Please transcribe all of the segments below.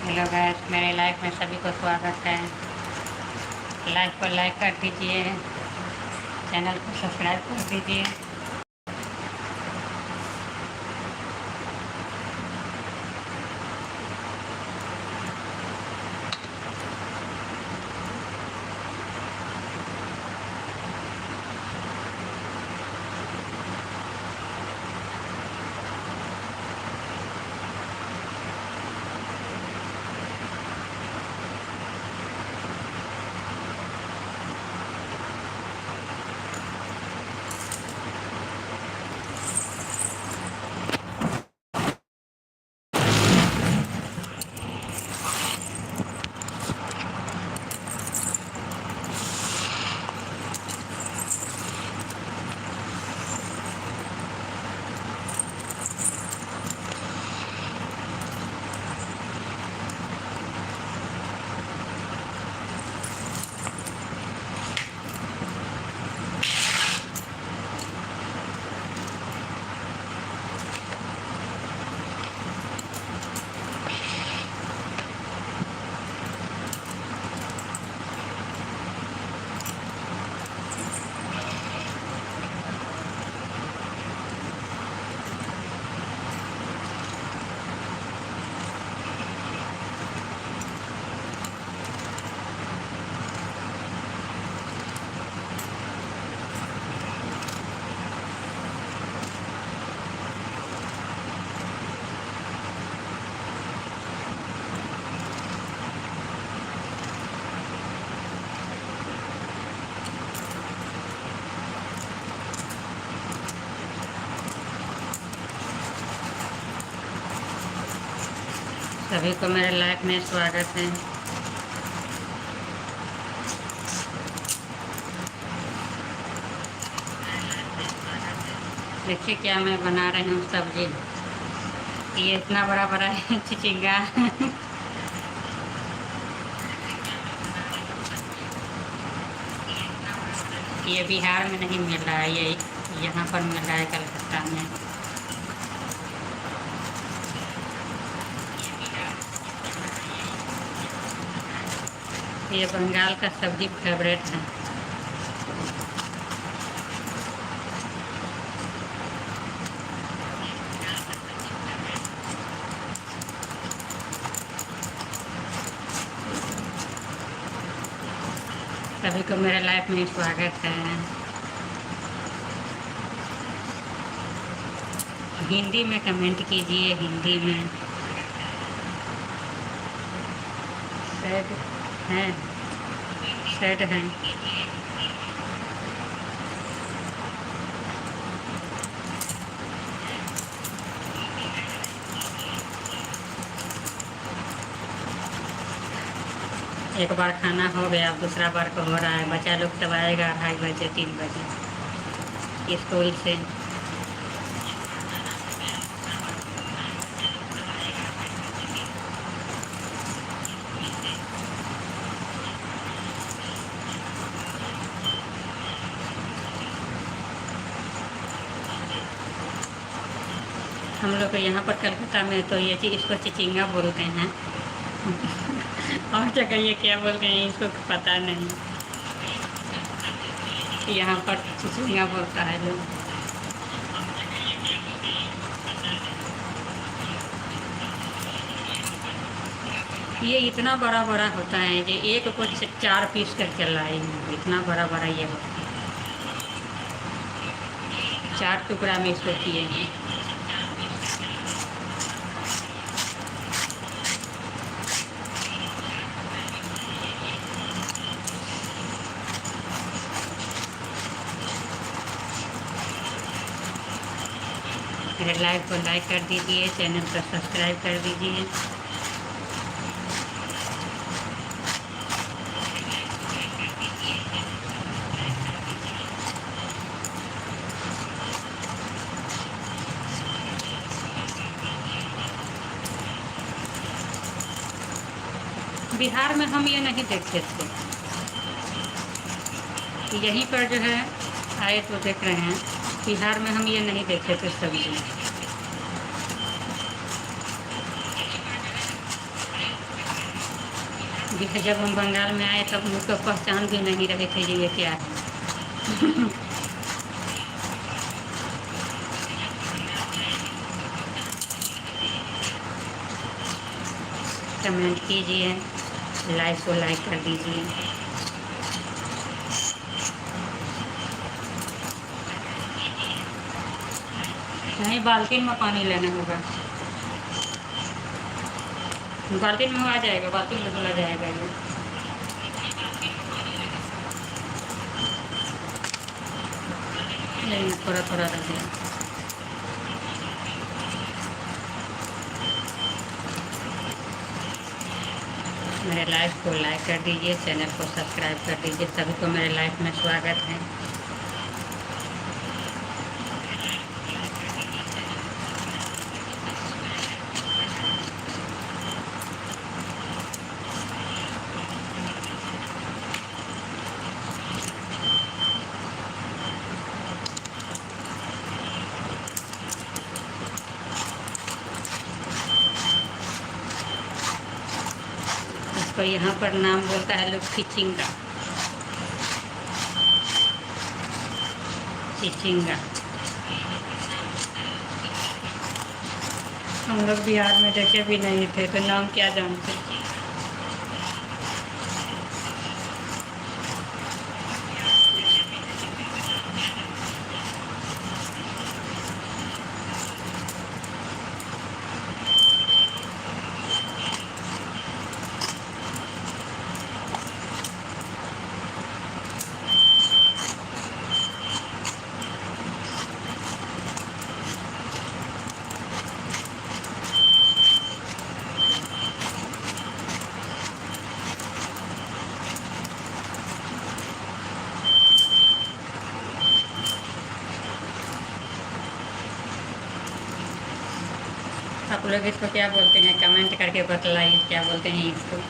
Hello guys, मेरे life में सभी को स्वागत है। लाइफ को लाइक कर दीजिए, चैनल को सब्सक्राइब कर दीजिए। सभी को मेरे लाइफ में स्वागत है। देखिए क्या मैं बना रही हूँ सब्जी। ये इतना बड़ा बड़ा है चिचिंगा। ये बिहार में नहीं मिल रहा है, ये यहाँ पर मिल रहा है कलकत्ता में। ये बंगाल का सब्जी फेवरेट है। सभी को मेरे लाइफ में स्वागत है। हिंदी में कमेंट कीजिए, हिंदी में। सैड है, सैड है। एक बार खाना हो गया, अब दूसरा बार को हो रहा है। बच्चा लोग सब आएगा 2:30 बजे 3 बजे स्कूल से। हम लोग यहाँ पर कलकत्ता में तो ये चीज़ इसको चिचिंगा बोलते हैं। और जगह ये क्या बोलते हैं इसको पता नहीं। यहाँ पर चिचिंगा बोलता है लोग। ये इतना बड़ा बड़ा होता है, ये एक को 4 पीस करके लाई हूँ। इतना बड़ा बड़ा ये होता है। 4 टुकड़ा में इसको किए हैं। मेरे लाइव को लाइक कर दीजिए, चैनल को सब्सक्राइब कर दीजिए। बिहार में हम ये नहीं देखते थे, यहीं पर जो है आए तो देख रहे हैं। बिहार में हम ये नहीं देखे थे सब्जी। जब हम बंगाल में आए तब मुझको पहचान भी नहीं रहे थे ये क्या है। कमेंट कीजिए, लाइक को लाइक कर दीजिए। नहीं, बाल्टी में पानी लेना होगा। बाल्टी में आ जाएगा, बाल्टी में धुला जाएगा ये। लेकिन थोड़ा थोड़ा रखिए। मेरे लाइफ को लाइक कर दीजिए, चैनल को सब्सक्राइब कर दीजिए। सभी को मेरे लाइफ में स्वागत है। इसको यहाँ पर नाम बोलता है लोग चिचिंगा। चिचिंगा हम लोग बिहार में देखे भी नहीं थे तो नाम क्या जानते। आप लोग इसको क्या बोलते हैं, कमेंट करके बतलाइए क्या बोलते हैं इसको।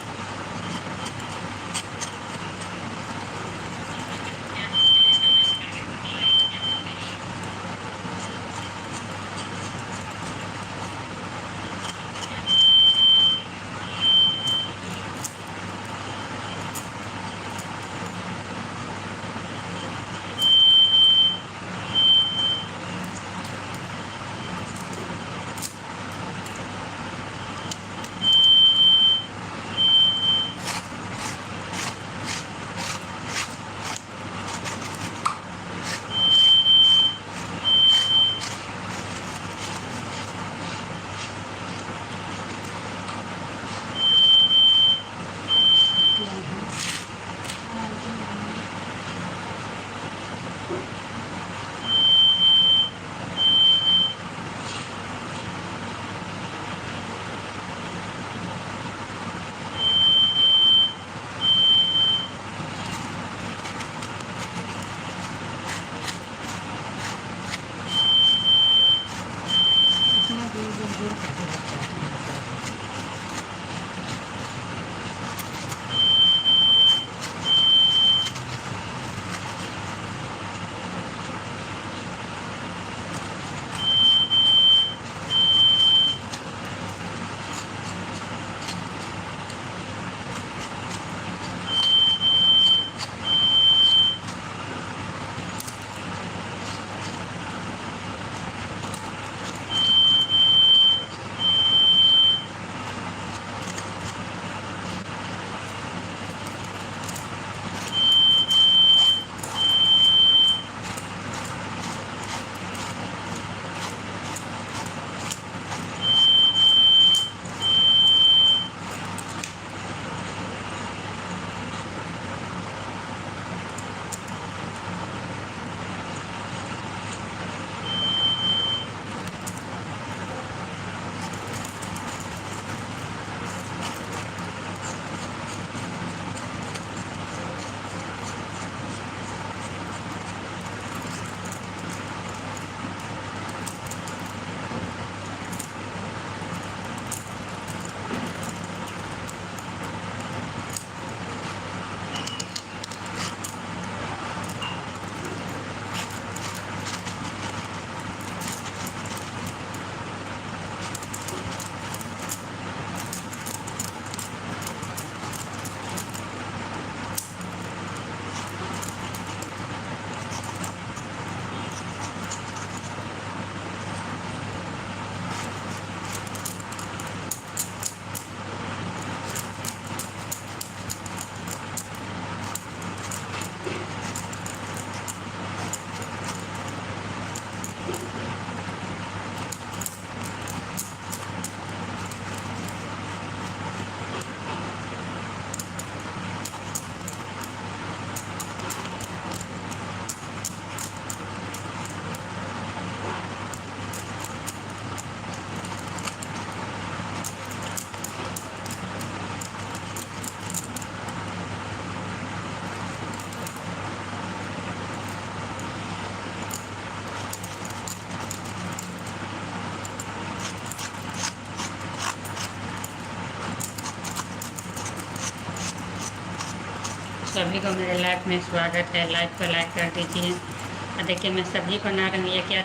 सभी को मेरे लाइफ में स्वागत है। लाइफ को लाइक कर दीजिए। और देखिए मैं सब्जी बना रही हूँ। ये क्या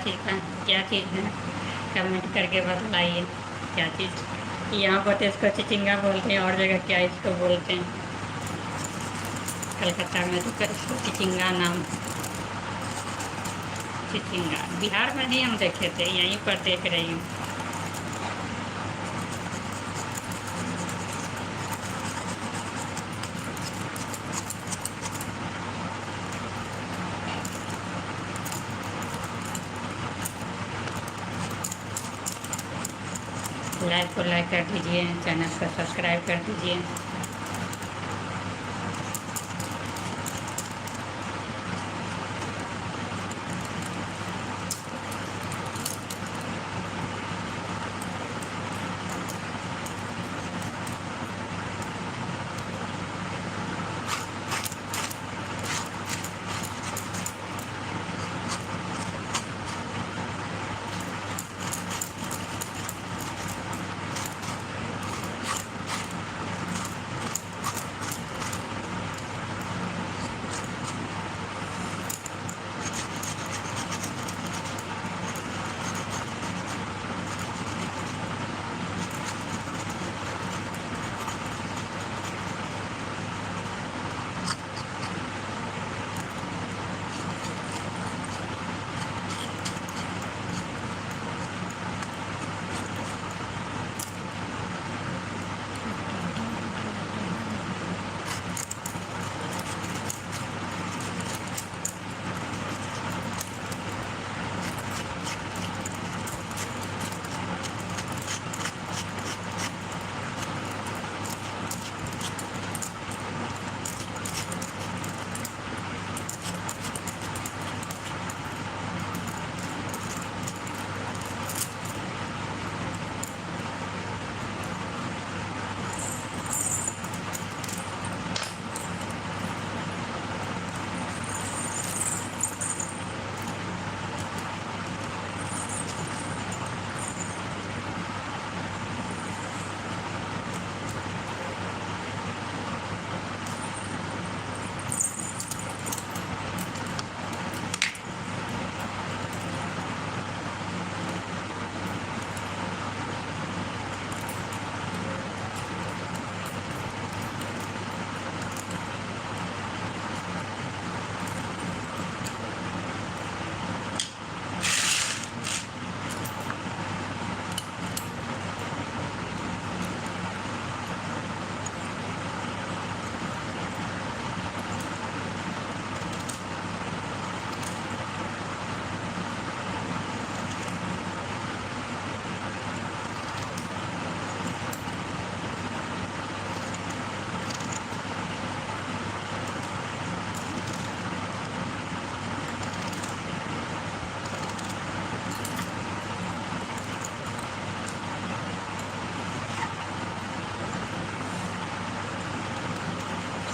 चीज़ है, कमेंट करके बताइए क्या चीज़। यहाँ पर तो इसको चिचिंगा बोलते हैं, और जगह क्या इसको बोलते हैं। कलकत्ता में तो इसको चिचिंगा नाम, चिचिंगा। बिहार में नहीं हम देखे थे, यहीं पर देख रही हूँ। लाइव को लाइक कर दीजिए, चैनल को सब्सक्राइब कर दीजिए।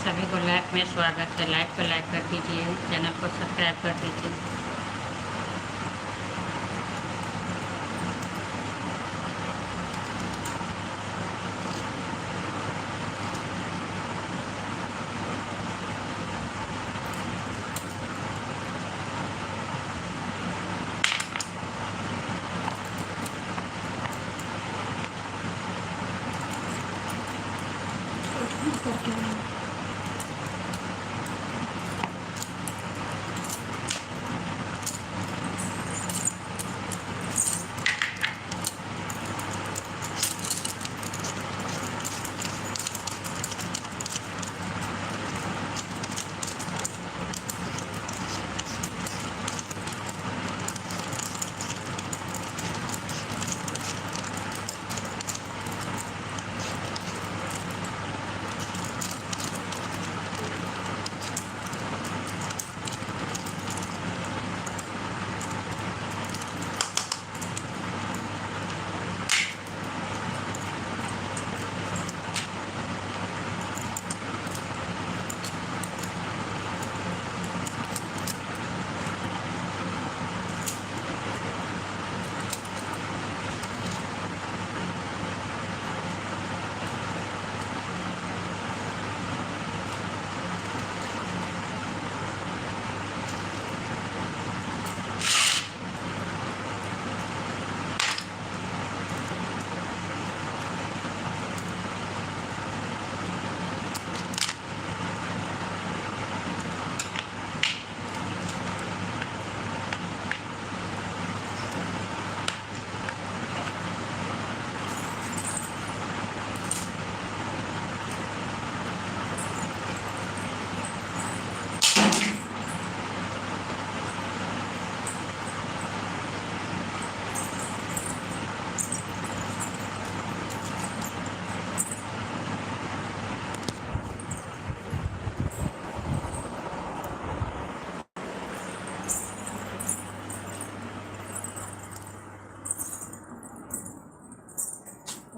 सभी को लाइव में स्वागत है। लाइव को लाइक कर दीजिए, चैनल को सब्सक्राइब कर दीजिए।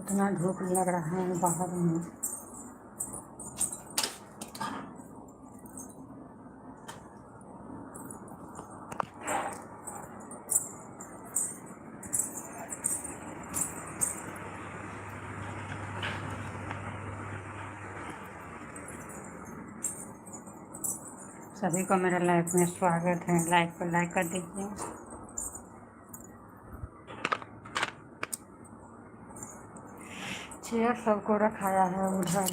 इतना धूप लग रहा है बाहर में। सभी को मेरा लाइफ में स्वागत है। लाइक को लाइक कर दीजिए। चेयर सबको रखाया है उधर।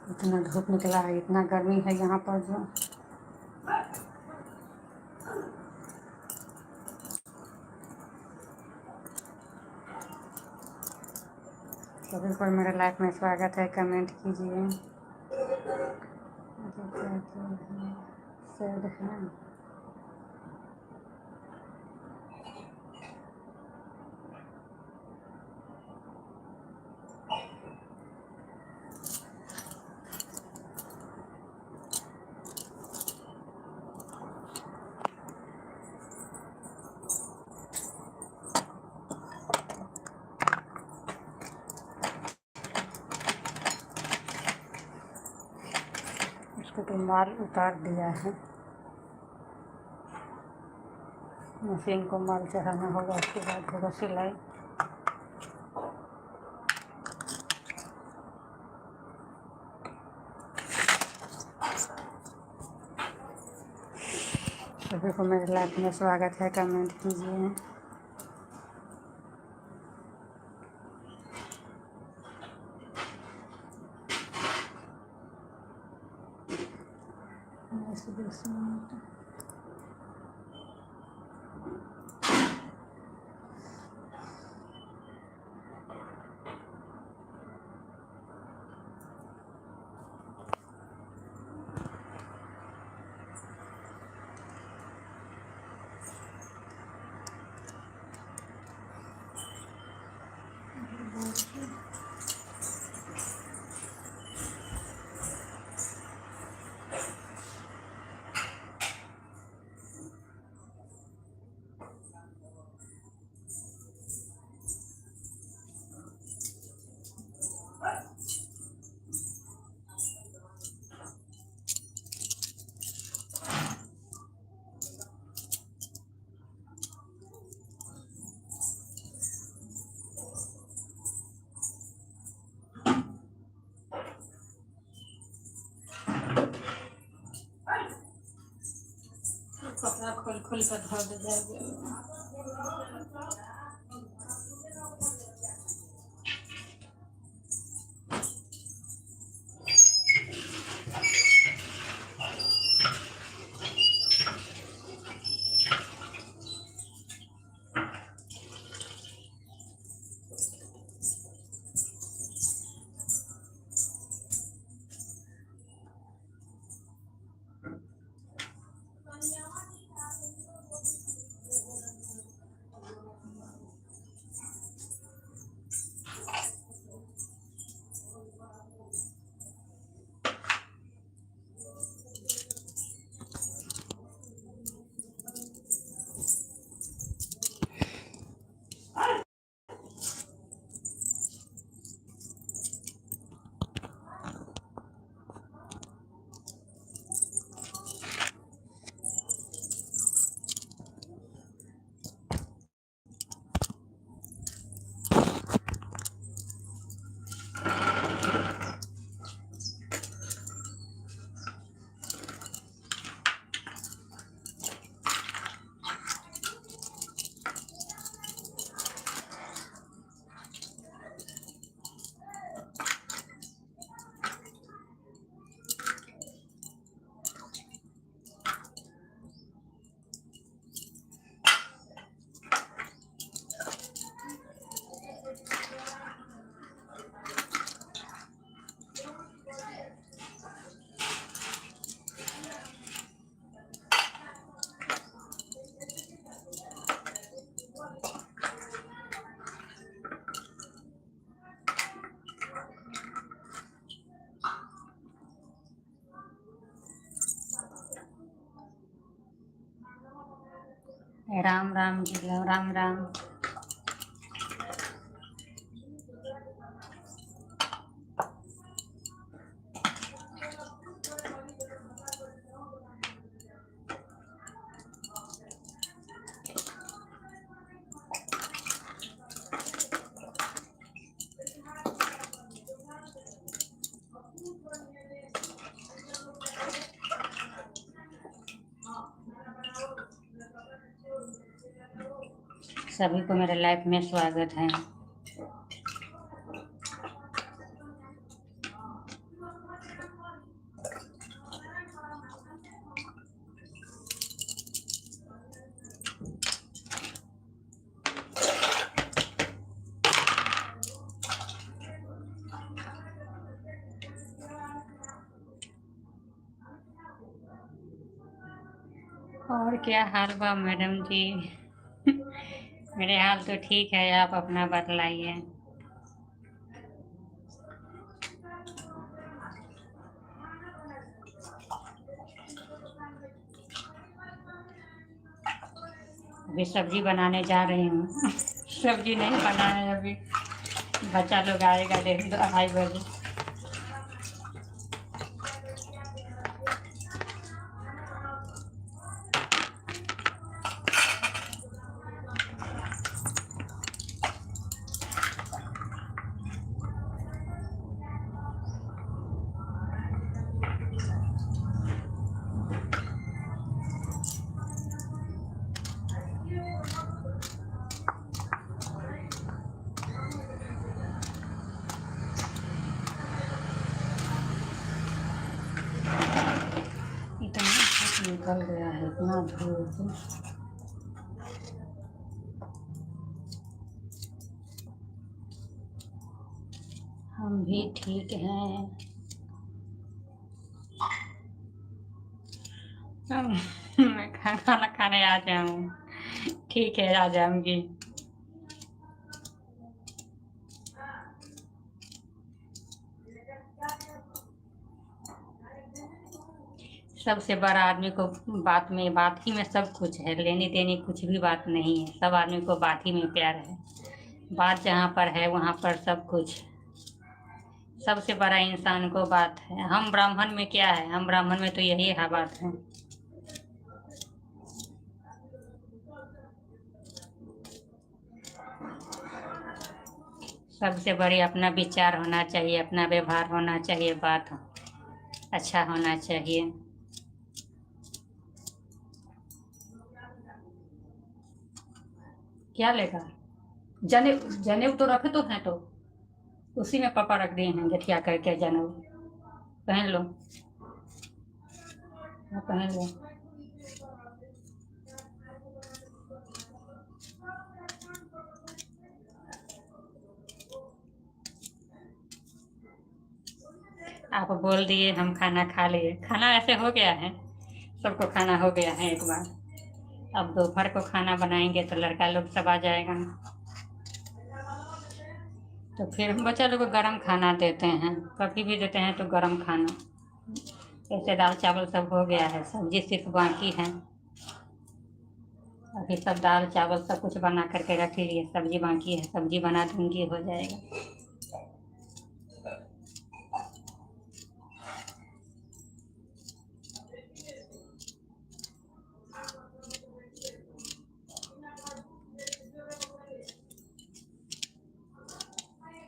इतना धूप निकला है, इतना गर्मी है यहाँ पर जो सभी को मेरे लाइफ में स्वागत है। कमेंट कीजिए। सैड है। इसको तो माल उतार दिया है। मशीन को माल चढ़ाना होगा, उसके बाद होगा सिलाई। सभी को मेरे लाइफ में स्वागत है। कमेंट कीजिए। कपड़ा खोल खोल कर धो दे जाएगा। राम राम जी, राम राम। सभी को मेरे लाइफ में स्वागत है। और क्या हाल बा मैडम जी? मेरे हाल तो ठीक है, आप अपना बतलाइए। अभी सब्जी बनाने जा रही हूँ। सब्जी नहीं बना है अभी, बच्चा लोग आएगा 2:30 बजे। इतना धूप निकल गया है, इतना धूप। हम भी ठीक हैं। मैं खाना खाने आ जाऊँ? ठीक है, आ जाऊंगी। सबसे बड़ा आदमी को बात ही में सब कुछ है, लेने देने कुछ भी बात नहीं है। सब आदमी को बात ही में प्यार है। बात जहाँ पर है वहाँ पर सब कुछ। सबसे बड़ा इंसान को बात है। हम ब्राह्मण में क्या है, हम ब्राह्मण में तो यही है बात है। सबसे बड़ी अपना विचार होना चाहिए, अपना व्यवहार होना चाहिए, बात अच्छा होना चाहिए। क्या लेगा? जनेऊ, जनेऊ तो रखे तो हैं, तो उसी में पापा रख दिए हैं गठिया करके जनेऊ। पहन लो, हाँ, पहन लो। आप बोल दिए हम खाना खा लिए, खाना ऐसे हो गया है, सबको खाना हो गया है एक बार। अब दोपहर को खाना बनाएंगे तो लड़का लोग सब आ जाएगा, तो फिर हम बच्चा लोग को गरम खाना देते हैं, कभी भी देते हैं तो गरम खाना। ऐसे दाल चावल सब हो गया है, सब्जी सिर्फ बाकी है। अभी सब दाल चावल सब कुछ बना करके रख लिए, सब्जी बाकी है, सब्जी बना दूंगी, हो जाएगा।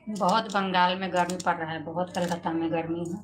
बहुत बंगाल में गर्मी पड़ रहा है, बहुत कलकत्ता में गर्मी है।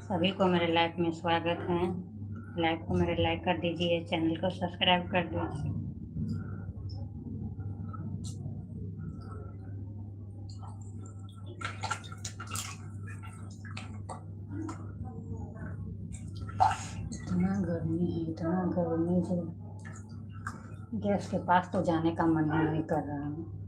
सभी को मेरे लाइफ में स्वागत है। लाइफ को मेरे लाइक कर दीजिए, चैनल को सब्सक्राइब कर दीजिए। इतना गर्मी है, इतना गर्मी से गैस के पास तो जाने का मन ही नहीं कर रहा है।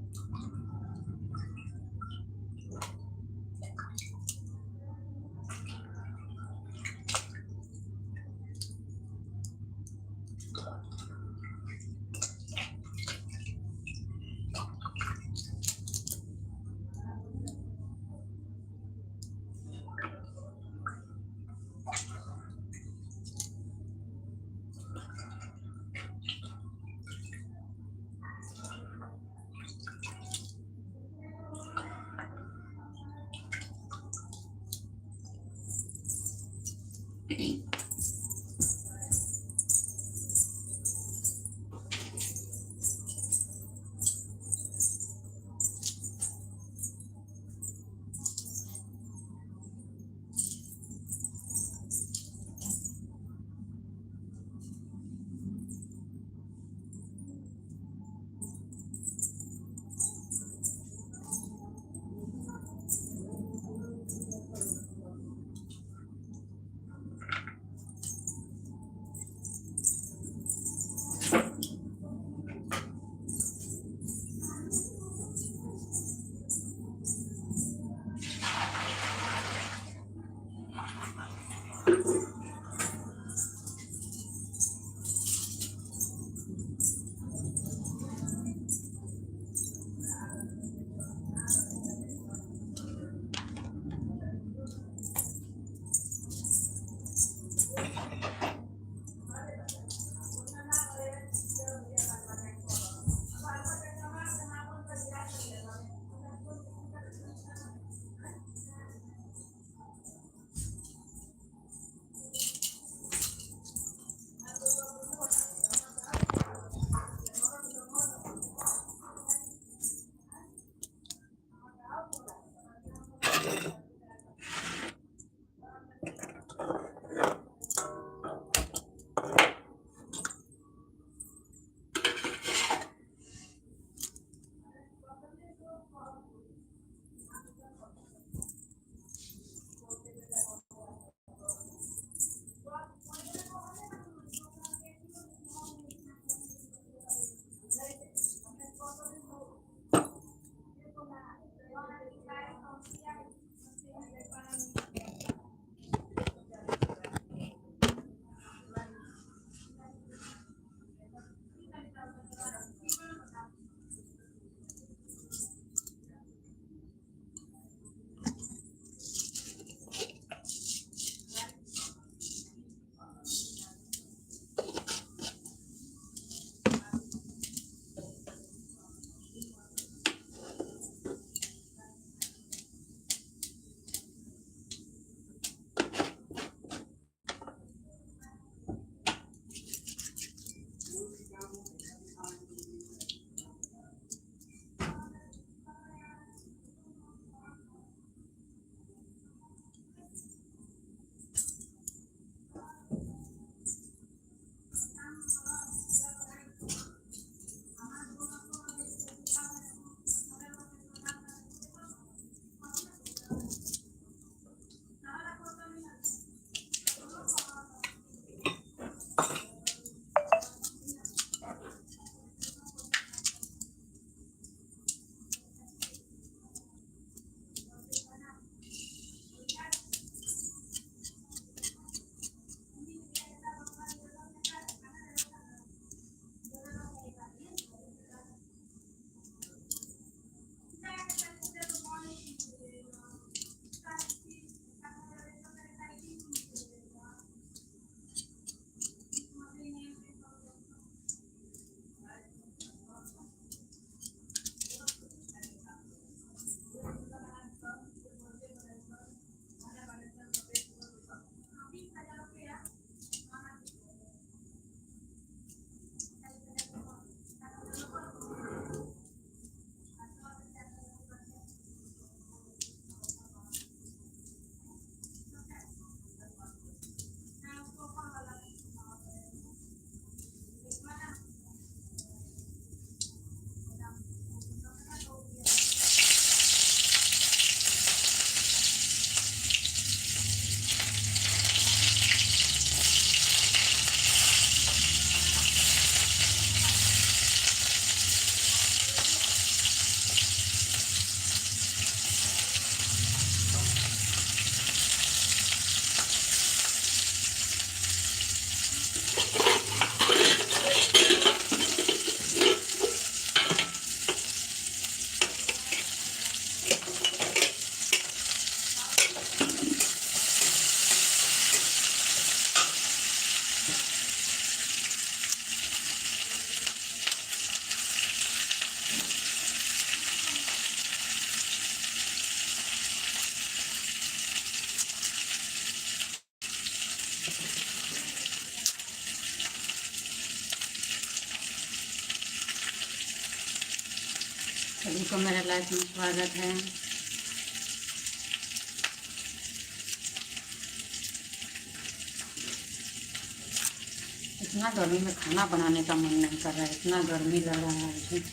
सभी को मेरे लाइफ में स्वागत है। इतना गर्मी में खाना बनाने का मन नहीं कर रहा है, इतना गर्मी लग रहा है मुझे।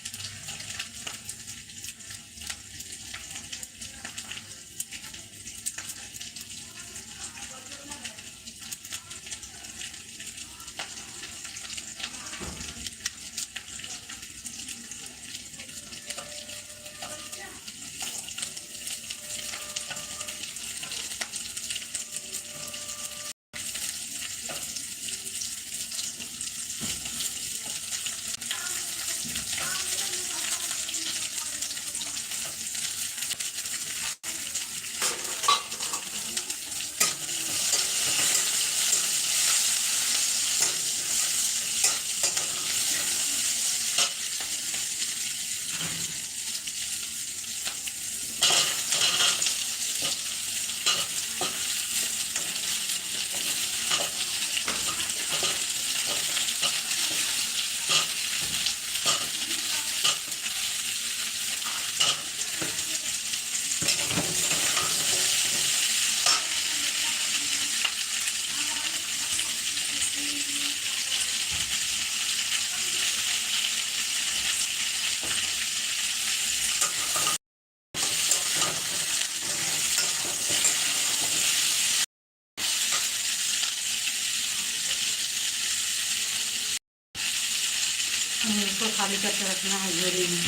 इसको खाली करके रखना है घेरे में,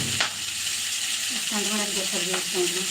स्टैंड में रख दो सब्जी स्टैंड में।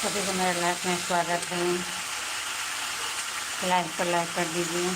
सभी को मेरे लाइफ में स्वागत है। लाइव को लाइक कर दीजिए।